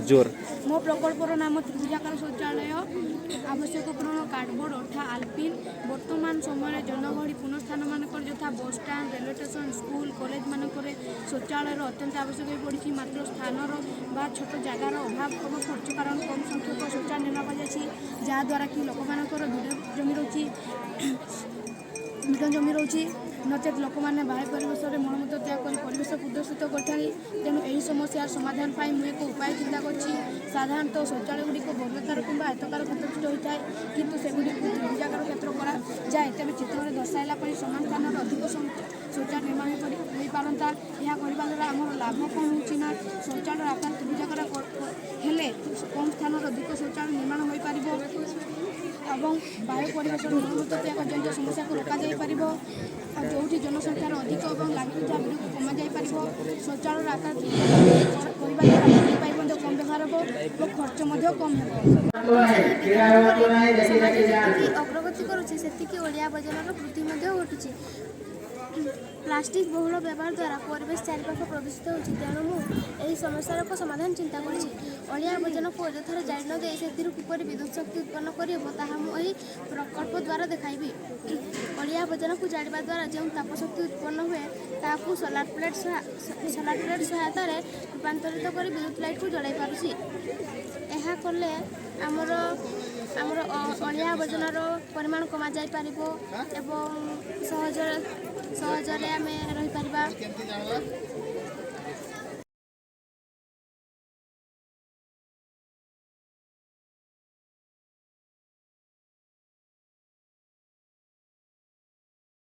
जोर मो प्रकल्पर नाम त्रिभुजाकार शौचालय आवश्यक पूर्ण कार्डबोर्ड अठा आलपिन वर्तमान समय जनगहली पुनस्थान मानक यथा बस स्टाण रेलवे स्टेशन स्कूल कॉलेज मानक शौचालय अत्यंत आवश्यक हो पड़ी मात्र स्थानर बा छोट जगार अभाव हम खर्च कारण कम संख्यक शौचालय निर्माण कर जहाद्वारा कि लोक मानकर भिड़ जमी रोचे नचेत लोक मैंने बाह्य परिवेश में मलमूत्र त्याग कर परिवेश प्रदूषित करते तेणु यही समस्यार समाधान पर मुझे एक उपाय चिंता करी साधारणतः शौचालय गुड़िक वर्गाकार कि आयतकार क्षेत्र होता है किंतु सेगुड़ी त्रिभुजाकार क्षेत्र कराए तेज चित्र में दर्शाइला समान स्थान अधिक शौचालय निर्माण हो पारता यह करने द्वारा आम लाभ कौन होना शौचालय आकार त्रिभुजाकार हेले कम स्थान अधिक शौचालय निर्माण हो पार এবং বায়ু পরিবেশর মলমূত্র ত্যাগ জনিত সমস্যাকে রোকাযাই जो जनसंख्यार अधिक और लागुचा भिड़ कम जापर शौचालय आकार कम व्यवहार हो और खर्च कम अग्रगति करुच्छे वजन वृद्धि घटुची प्लास्टिक बहुल व्यवहार द्वारा परिवेश चारिपाख प्रदूषित होती तेणु मुझे समस्यार समाधान चिंता करजन को अजथार जाड़ न दे से किपर विद्युत शक्ति उत्पन्न कर प्रकल्प द्वारा देखाइबी अवजन को जाड़ा द्वारा जो तापशक्ति उत्पन्न हुए ताकू सोलार प्लेट सहायता रूपांतरित कर विद्युत लाइट को जलाई पारुछि यह कले आमर अलिया आवर्जनार परिमाण कमा जाई पारिबो एवं सहजरे आमे रही पारिबा।